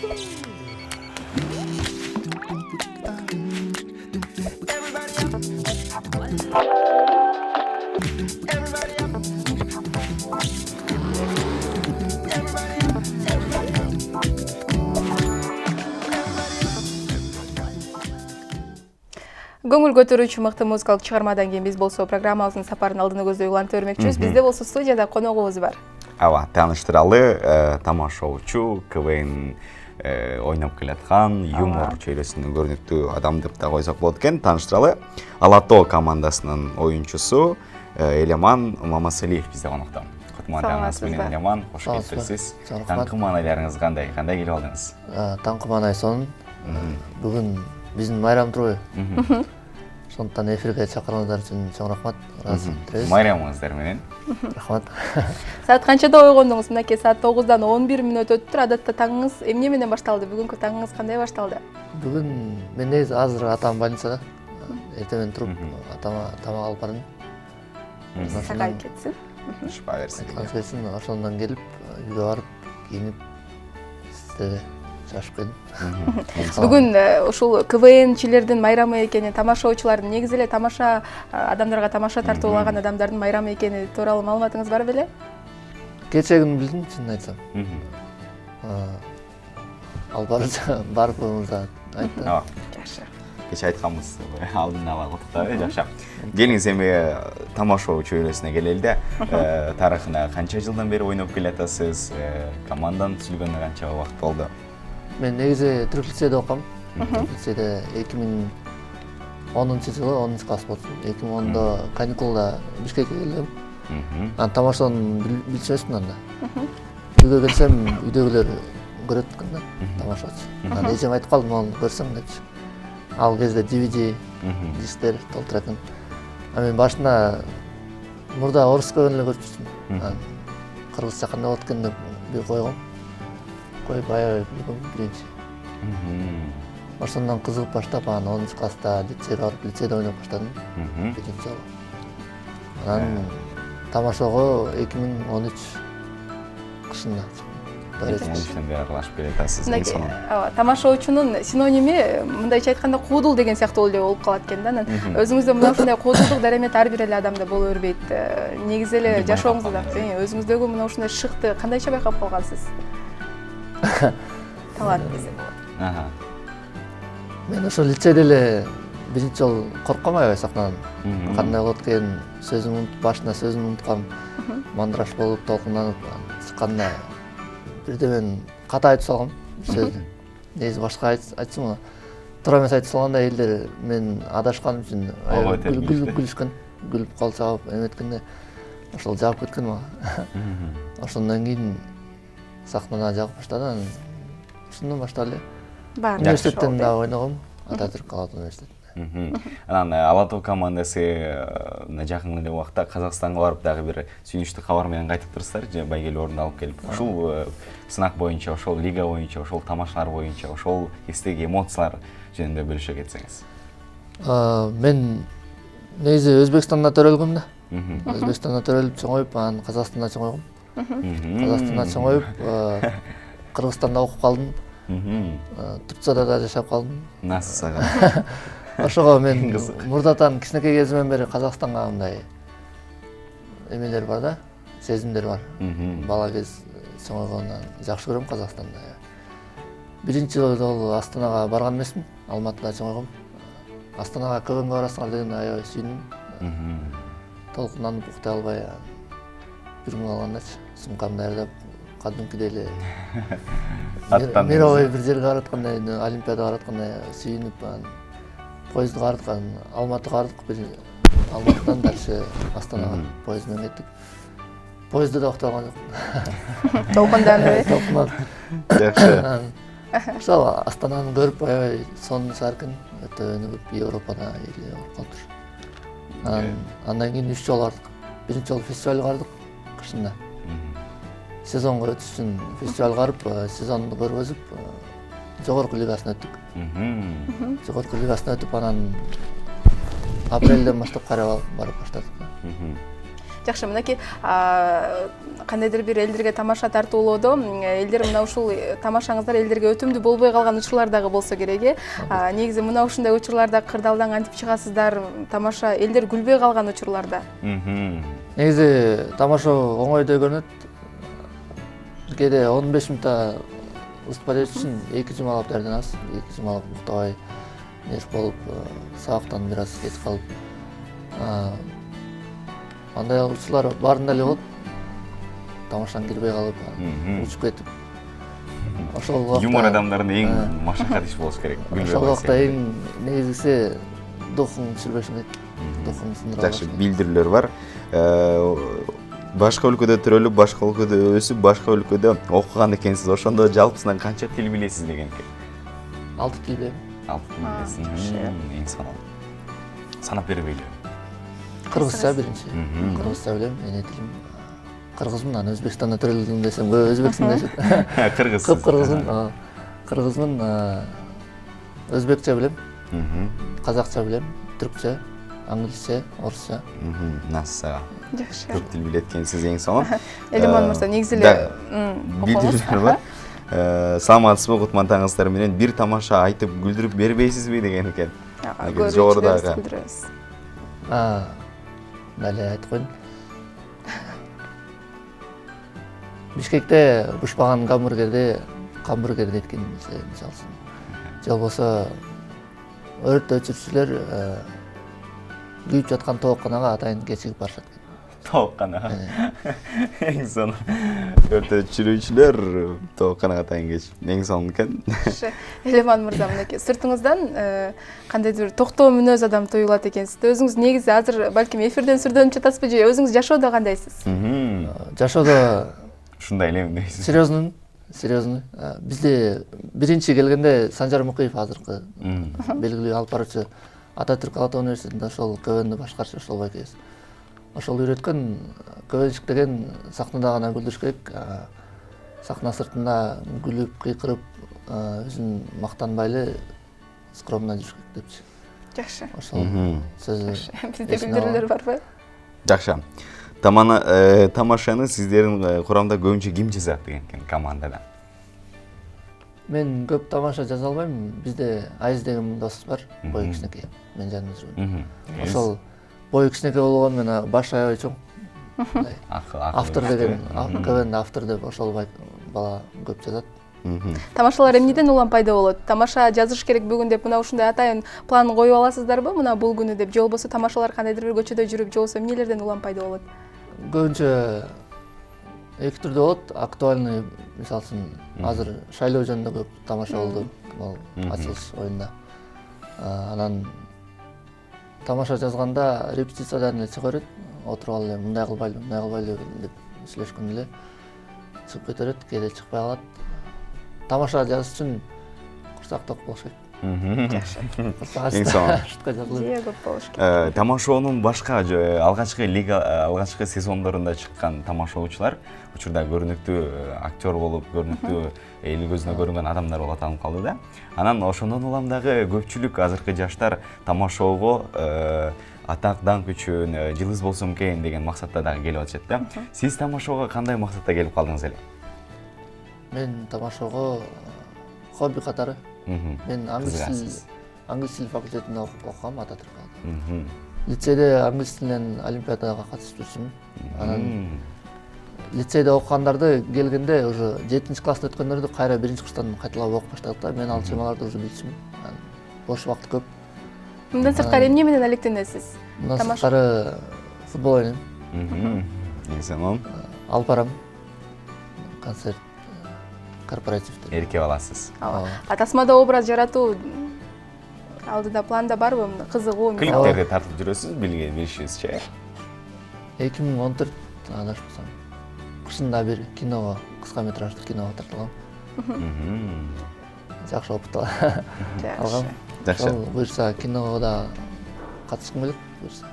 Көңүл көтөрүүчү мыкты музыкалык чыгармадан кийин биз болсо программабыздын сапарын алдыны көздөй улантып өрмөкчүбүз. Бизде болсо студияда коногубуз бар. Ооба, тааныштыралы тамашоочу, КВН ойноп келаткан, юмор чөйрөсүнүн көрүнүктүү адам деп да койсок болот экен. Тааныштыралы Алатоо командасынын оюнчусу Элеман Мамасалиев бизде конокто. Кутмандагыңыз менен Элеман, кош келипсиз. Таңкы маанайларыңыз кандай? Кандай келип алдыңыз? Таңкы маанай сонун. Бүгүн биздин майрам турбайбы? Сондықтан эфирге чакыргаңыздар үчүн чоң рахмат. Майрамыңыздар менен. Рахмат. Саат канчада ойгондуңуз? Мынакей саат 9-дан 11 мүнөт өттүр. Адатта таңыңыз эмне менен башталды? Бүгүнкү таңыңыз кандай башталды? Бүгүн мен негизи азыр атам больницада. Эртең туруп атама тамак алып бардым. Сагайып кетсин. Шыпа берсин. Ошондон келип, үйгө барып, кийинип, сизде чашып келдим. Бүгүн ушул КВНчилердин майрамы экени, тамашаочулардын, негизи эле тамаша адамдарга тамаша тартуулаган адамдардын майрамы экени тууралуу маалыматыңыз бар беле? Кече күнү билдим, чынын айтсам. Ал барып коюңуздар айтты. Жакшы. Кече айтканбыз, алдын ала куттуктап, жакшы. Келиңиз эми тамашоо чөйрөсүнө келели да. Тарыхына канча жылдан бери ойноп келатасыз? Команданы түзүлгөнүнө канча убакыт болду? Мен негизи Түрк лицейде окугам. Түрк лицейде 2010 жылы 10 класс болчу. 2010-да каникулда Бишкекке келдим. Тамашаны билчүмөсмүн анда. Үйгө келсем, үйдөгүлөр көрөт экен да, тамашачы. Эжем айтып калдым, аны көрсөң депчи. Ал кезде DVD, дисктер толтура экен. Мен башында мурда орус КВН эле көрчүмүн. Кыргызча кандай болот экен деп бир койгом. Коюп аябай билгем биринчи. Ошондон кызыгып баштап, анан 10 класста лицейге барып, лицейде ойноп баштадым. Биринчи жолу. Анан тамашого 2013 кышында. Ошондон бери аралашып келатасыз эң сонун. Ооба, тамашоочунун синоними мындайча айтканда куудул деген сыяктуу болуп калат экен да. Анан өзүңүздө мына ушундай куудулдук даремет ар бир эле адамда боло бербейт. Негизи эле жашооңузда өзүңүздөгү мына ушундай шыкты кандайча байкап калгансыз? Талант десе болот. Мен ошо лицейде эле биринчи жолу коркком аябай сахнадан. Кандай болот экен, башында сөзүн унуткам, мандраш болуп толкунданып чыкканда бирде мен ката айтып салгам сөздү. Негизи башка айтсам, туура эмес айтып салганда элдер мен адашканым үчүн күлүшкөн, күлүп кол чабып эметкенде ошол жагып кеткен мага. Ошондон кийин сахнада жагып баштады, ушундон баштап эле. Университеттен да ойногом, Ататүрк Алатоо университетинде. Анан Алатоо командасы жакын эле убакта Казакстанга барып дагы бир сүйүнүчтүү кабар менен кайтып турсуздар, же байгелүү орунду алып келип. Ушул сынак боюнча, ошол лига боюнча, ошол тамашалар боюнча, ошол кездеги эмоциялар жөнүндө бөлүшө кетсеңиз. Мен негизи Өзбекстанда төрөлгөм да. Өзбекстанда төрөлүп чоңоюп, анан Казакстанда чоңойгом. Казакстанда чоңоюп, Кыргызстанда окуп калдым. Турцияда да жашап калдым. Насага. Ошого мен мурдатан кичинекей кезимден бери Казакстанга мындай эмелер бар да, сезимдер бар. Бала кез чоңойгондон жакшы көрөм Казакстанды. Биринчи жолу Астанага барган эмесмин, Алматыда чоңойгом. Астанага КВНге барасыңар дегенде аябай сүйүндүм. Толкунданып уктай албай, бир күн калгандачы сумкамды даярдап, кадимкидей эле мировой бир жерге бараткандай, Олимпиадага бараткандай сүйүнүп, поездду караткан, Алматыга бардык, Алматыдан дальше Астанага поезд менен кеттик. Поездде да уктай алган жокмун. Толкунданып. Толкунданып. Жакшы. Ошол Астананы көрүп аябай сонун шаар экен, өтө өнүгүп, Европада эле болуп калыптыр. Андан кийин 3 жолу бардык. Биринчи жолу фестивалга бардык кышында. Сезонго өтүш үчүн фестивалга барып, сезонду көргөзүп, жогорку лигасына өттүк. Жогорку лигасына өтүп, анан апрелден баштап кайра барып баштадык. Жакшы, мынакей кандайдыр бир элдерге тамаша тартуулоодо элдер мына ушул тамашаңыздар элдерге өтүмдүү болбой калган учурлар дагы болсо керек негизи мына ушундай учурларда кырдаалдан кантип чыгасыздар, тамаша элдер күлбөй калган учурларда? Негизи тамаша оңойдой көрүнөт. Кээде 15 минутта уступать этиш үчүн 2 жумалап дардын аз, 2 жумалап уктабай неш болуп, сабактан бир аз кетип калып. Андай учурлар баарында эле болот. Тамашадан кирбей калып, учуп кетип. Ошол убакта юмор адамдардын эң машакат иш болуш керек. Ошол убакта эң негизгиси духун түшүрбөшүң керек. Духун сындырып. Жакшы, билдирүүлөр бар. Башка өлкөдө төрөлүп, башка өлкөдө өсүп, башка өлкөдө окуган экенсиз. Ошондо жалпысынан канча тил билесиз деген экен? 6 тил билем. 6 тил билесиз. Эң сонун. Санап бербейли. Кыргызча биринчи. Кыргызча билем, эне тилим. Кыргызмын, аны Өзбекстанда төрөлдүм десем, өзбексиң дешет. Кыргыз. Кыргызмын. Кыргызмын, өзбекче билем. Казакча билем, түркчө, англисче, орусча. Насса. Жакшы. Көп тил билет экенсиз, эң сонун. Элиман мырза, негизи эле билдирүүлөр бар. Саламатсызбы, Кутман таңыңыздар менен бир тамаша айтып күлдүрүп бербейсизби деген экен. Жогорудагы. Дале айтып коеюн. Бишкекте бушпаган гамбургерди эткин мисалсын. Же болбосо өрт өчүрүүчүлөр күйүп жаткан тоокканага атайын кечигип барышат. Тоокканага. Эң сонун. Өрт өчүрүүчүлөр тоокканага атайын кечип. Эң сонун экен. Элиман мырза, мынакей сыртыңыздан кандайдыр бир токтоо мүнөз адам туюлат экенсиз. Өзүңүз негизи азыр балким эфирден сүрдөнүп жатасызбы же өзүңүз жашоодо кандайсыз? Жашоодо ушундай элем дейсиз. Серьезный. Бизде биринчи келгенде Санжар Мукиев азыркы белгилүү алып баруучу Ататүрк Ата университетинде ошол КВНди башкарчу ошол байкебиз. Ошол үйрөткөн КВНчик деген сахнада гана күлдүрүш керек. Сахна сыртында күлүп, кыйкырып, өзүн мактанбайлы скромно жүрүш керек депчи. Жакшы. Ошол сөзү. Бизде билдирүүлөр барбы? Жакшы. Тамашаны сиздердин курамда көбүнчө ким жазат деген экен командада? Мен көп тамаша жаза албайм. Бизде Айыз деген досубуз бар, бою кичинекей. Мен жанымда жүргөн. Ошол бою кичинекей болгону менен баш аябай чоң. Автор деген, КВН автор деп ошол бала көп жазат. Тамашалар эмнеден улам пайда болот? Тамаша жазыш керек бүгүн деп мына ушундай атайын план коюп аласыздарбы? Мына бул күнү деп, же болбосо тамашалар кандайдыр бир көчөдө жүрүп, же болбосо эмнелерден улам пайда болот? Көбүнчө эки түрдө болот. Актуальный, мисалсын, азыр шайлоо жөнүндө көп тамаша болду, бул ачылыш оюнда. Анан тамаша жазганда репетициядан эле чыга берет. Отуруп алып эле мындай кылбайлы деп сүйлөшкөн эле чыгып кете берет, кээде чыкпай калат. Тамаша жазыш үчүн курсак ток болуш керек. Эң сонун. Же көп болуш керек. Тамашоонун башка алгачкы сезондорунда чыккан тамашоочулар учурда көрүнүктүү актер болуп, көрүнүктүү эл көзүнө көрүнгөн адамдар болуп аталып калды да. Анан ошондон улам дагы көпчүлүк азыркы жаштар тамашоого атак даңк үчүн жылдыз болсом экен деген максатта дагы келип атышат да. Сиз тамашоого кандай максатта келип калдыңыз эле? Мен тамашоого хобби катары. Мен англис тил факультетинде окугам, Ататүрк. Лицейде англис тилинен олимпиадага катышып жүрчүмүн. Анан лицейде окугандарды келгенде уже 7-класста өткөндөрдү кайра 1-курстан кайталап окуп баштадык да. Мен ал темаларды уже билчүмүн. Бош убакыт көп. Мындан сырткары эмне менен алектенесиз? Мындан сырткары футбол ойнойм. Эң Алып барам. Концерт, корпоративдер. Эрке баласыз. Тасмада образ жаратуу алдыда планда барбы? Кызыгуу. Клиптерди тартып жүрөсүз, билишибизче. 2014 адашпасам. Кышында бир киного, кыска метраждуу киного тартылгам. Жакшы опыт алгам. Жакшы. Буюрса киного да катышкым келет, буюрса.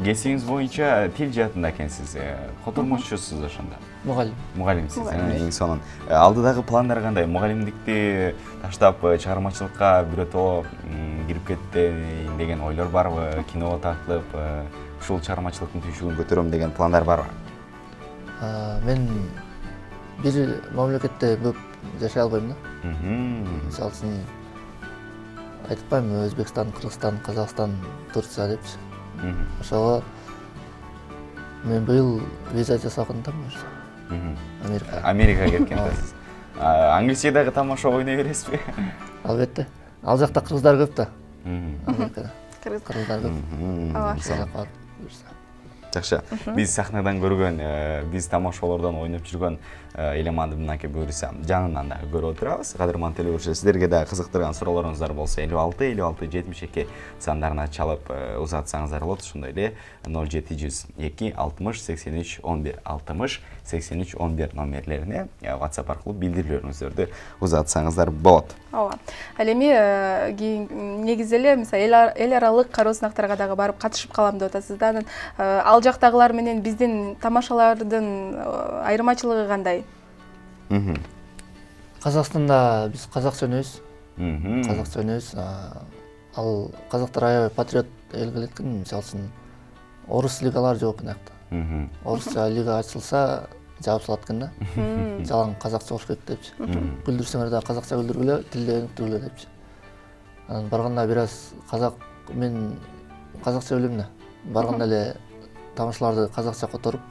кесибиңиз боюнча тил жаатында экенсиз. Котормочусуз ошондо. мугалим. Мугалимсиз. Эң сонун. Алдыдагы пландар кандай? Мугалимдикти таштап чыгармачылыкка биротоо кирип кетейин деген ойлор барбы? Киного тартылып, ушул чыгармачылыктын түйшүгүн көтөрөм деген пландар барбы? Мен бир мамлекетте көп жашай албайм да. Мисалы үчүн айтпайм Өзбекстан, Кыргызстан, Казакстан, Турция депчи. Ошого мен быйыл виза жасаган да Америка. Америкага кеткенсиз. Англисиядагы тамаша ойной бересизби? Албетте. Ал жакта кыргыздар көп да. Америкада. Кыргыздар көп. Ооба. Жакшы. Биз сахнадан көргөн, биз тамашалардан ойноп жүргөн элеманды мынакей буюрса жанынан да көрүп отурабыз. Кадырман телегөрүүчүлөр, сиздерге да кызыктырган суроолоруңуздар болсо 56 56 72 сандарына чалып узатсаңыздар болот. Ошондой эле 0702 60 83 11 60 83 11 номерлерине WhatsApp аркылуу билдирүүлөрүңүздөрдү узатсаңыздар болот. Ооба. Ал эми негизи эле мисалы эл аралык кароо сынактарга дагы барып катышып калам деп атасыз да. Анан ал жактагылар менен биздин тамашалардын айырмачылыгы кандай? Казакстанда биз казакча ойнойбуз. Казакча ойнойбуз. Ал казактар аябай патриот эл келет экен. Мисалы үчүн орус лигалары жок мынакта. Орусча лига ачылса жабылат экен да. Жалаң казакча болуш керек депчи. Күлдүрсөңөр да казакча күлдүргүлө, тилде өнүктүргүлө депчи. Анан барганда бир аз мен казакча билем да. Барганда эле тамашаларды казакча которуп,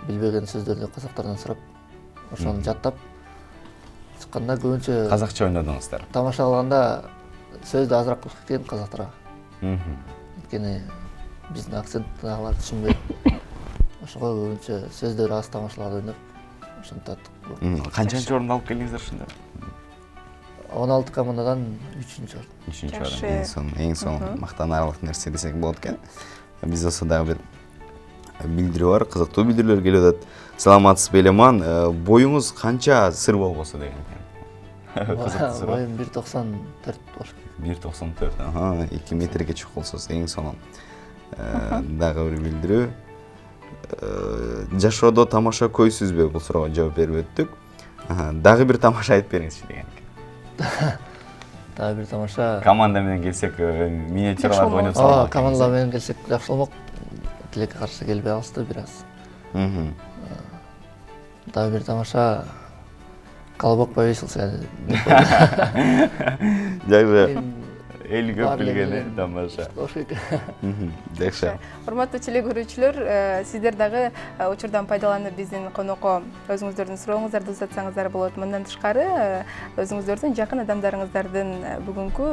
билбеген сөздөрдү казактардан сурап, ошону жаттап чыкканда көбүнчө Казакча ойнодуңуздар. Тамаша кылганда сөздү азыраак кылыш керек казактарга. Анткени биздин акцентти алар түшүнбөйт. Ошого көбүнчө сөздөр аз тамашаларды ойноп, ошентип. Канчанчы орунду алып келдиңиздер ошондо? 16 командадан 3-чү орун. 3-чү орун. Эң сонун мактанарлык нерсе десек болот экен. Биз болсо дагы бир билдирүү бар, кызыктуу билдирүүлөр келип атат. Саламатсызбы элеман, боюңуз канча сыр болбосо деген экен. Кызыктуу суроо. Боюм 1.94 болуш керек. 1.94. 2 метрге чык болсоз эң сонун. Дагы бир билдирүү. Жашоодо тамаша көйсүзбү? Бул суроого жооп берип өттүк. Дагы бир тамаша айтып бериңизчи деген экен. Дагы бир тамаша. Команда менен келсек, миниатюраларды ойноп салмак. Команда менен келсек жакшы болмок. Тилекке каршы келбей калышты бир аз. Дагы бир тамаша Колобок повесился. Жакшы. Эл көп билген тамаша. Жакшы. Урматтуу телегөрүүчүлөр, сиздер дагы учурдан пайдаланып биздин конокко өзүңүздөрдүн сурооңуздарды узатсаңыздар болот. Мындан тышкары өзүңүздөрдүн жакын адамдарыңыздардын бүгүнкү,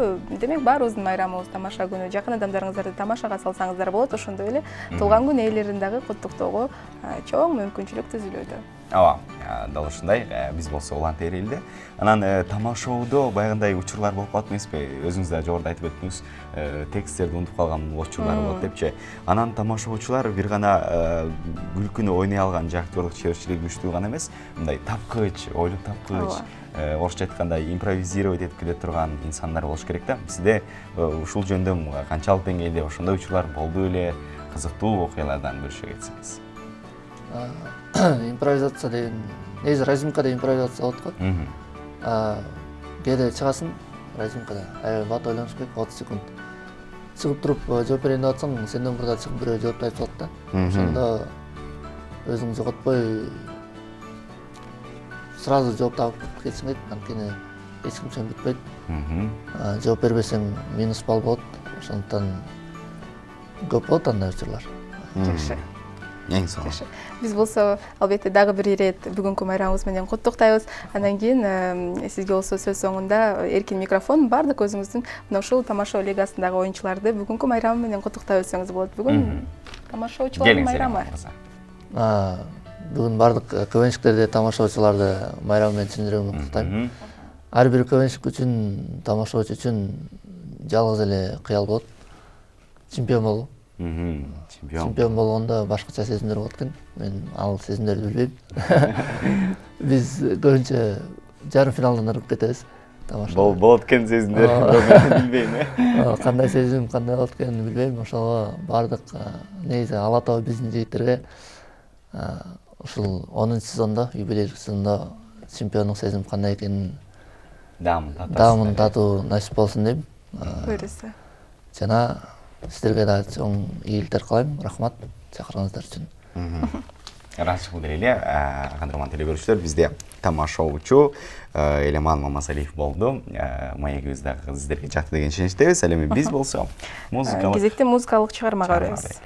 демек баарыбыздын майрамыбыз тамаша күнү, жакын адамдарыңыздарды тамашага салсаңыздар болот. Ошондой эле туулган күн ээлерин дагы куттуктоого чоң мүмкүнчүлүк түзүлүүдө. Ооба, дал ушундай. Биз болсо улан терилди. Анан тамашоодо баягындай учурлар болуп калат эмеспи? Өзүңүз да жогоруда айтып өттүңүз, тексттерди унутуп калган учурлар болот депчи. Анан тамашоочулар бир гана күлкүнү ойной алган жактырлык чеберчилиги күчтүү гана эмес, мындай тапкыч, ойлуп тапкыч, орусча айтканда импровизировать этип келе турган инсандар болуш керек да. Сизде ушул жөндө канчалык деңгээлде ошондой учурлар болду беле? Кызыктуу окуялардан бөлүшө кетсеңиз. Импровизация деген, негизи разимкада импровизация болот го. Кээде чыгасың разимкада, аябай бат ойлонуш керек, 30 секунд. Чыгып туруп жооп берейин деп атсаң, сенден мурда чыгып бирөө жооп айтып салат да. Ошондо өзүң жоготпой сразу жооп таап кетсең дейт, анткени эч ким сени бүтпөйт. Жооп бербесең минус балл болот. Ошондуктан көп болот андай учурлар. Жакшы. Эң сонун. Биз болсо албетте дагы бир ирет бүгүнкү майрамыбыз менен куттуктайбыз. Андан кийин сизге болсо сөз соңунда эркин микрофон, бардык өзүңүздүн мына ушул тамаша лигасындагы оюнчуларды бүгүнкү майрамы менен куттуктай өтсөңүз болот. Бүгүн тамашаочулардын майрамы. Бүгүн бардык КВНщиктерди, тамашаочуларды майрамы менен чын жүрөгүмөн куттуктайм. Ар бир КВНщик үчүн, тамашаочу үчүн жалгыз эле кыял болот. Чемпион болуу. Чемпион болгондо башкача сезимдер болот экен. Мен ал сезимдерди билбейм. Биз көбүнчө жарым финалдан ырып кетебиз. тамаша. Болот экен сезимдер, билбейм, Кандай сезим, кандай болот экенин билбейм. Ошого бардык негизи Ала Тоо биздин жигиттерге ушул 10-сезондо, юбилейлик сезондо чемпиондук сезим кандай экенин даамын татуу насип болсун дейм. Буюрса. Жана сиздерге да чоң ийгиликтер каалайм. Рахмат чакырганыңыздар үчүн. Ырачылык эле, кадырман теле көрүүчүлөр, бизде тамашаучу Элеман Мамасалиев болду. Маегибиз дагы сиздерге жакты деген ишеничтебиз. Ал эми биз болсо музыкалык Кезекте музыкалык чыгармага барабыз.